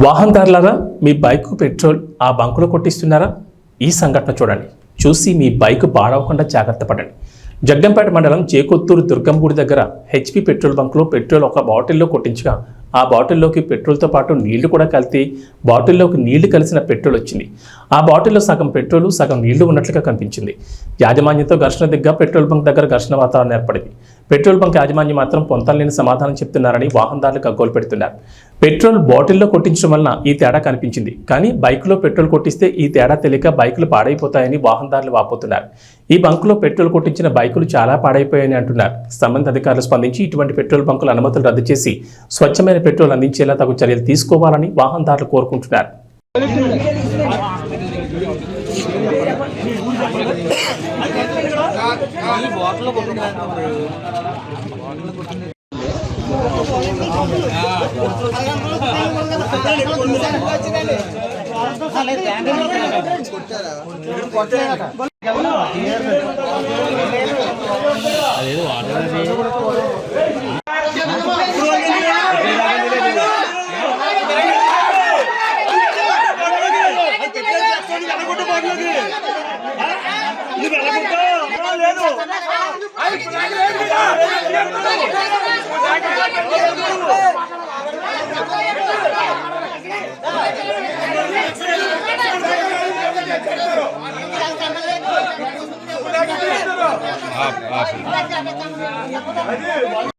వాహనదారులారా, మీ bike petrol ఆ బంకులో కొట్టిస్తున్నారా? ఈ సంఘటన చూడండి. చూసి మీ బైక్ పాడవకుండా జాగ్రత్త పడండి. జగ్గంపేట మండలం చేకొత్తూరు దుర్గంగూడి దగ్గర హెచ్పి పెట్రోల్ బంకులో పెట్రోల్ ఒక బాటిల్లో కొట్టించగా ఆ బాటిల్లోకి పెట్రోల్తో పాటు నీళ్లు కూడా కలిపి బాటిల్లోకి నీళ్లు కలిసిన పెట్రోల్ వచ్చింది. ఆ బాటిల్లో సగం పెట్రోల్ సగం నీళ్లు ఉన్నట్లుగా కనిపించింది. యాజమాన్యంతో ఘర్షణ దిగ్గా పెట్రోల్ బంక్ దగ్గర ఘర్షణ వాతావరణం ఏర్పడింది. పెట్రోల్ బంక్ యాజమాన్యం మాత్రం పొంతలేని సమాధానం చెప్తున్నారని వాహనదారులు గగ్గోలు పెడుతున్నారు. పెట్రోల్ బాటిల్లో కొట్టించడం వలన ఈ తేడా కనిపించింది, కానీ బైకులో పెట్రోల్ కొట్టిస్తే ఈ తేడా తెలియక బైకులు పాడైపోతాయని వాహనదారులు వాపోతున్నారు. ఈ బంకులో పెట్రోల్ కొట్టించిన బైకులు చాలా పాడైపోయాయని అంటున్నారు. సంబంధిత అధికారులు స్పందించి ఇటువంటి పెట్రోల్ బంకుల అనుమతులు రద్దు చేసి స్వచ్ఛమైన పెట్రోల్ అందించేలా తగు చర్యలు తీసుకోవాలని వాహనదారులు కోరుకుంటున్నారు.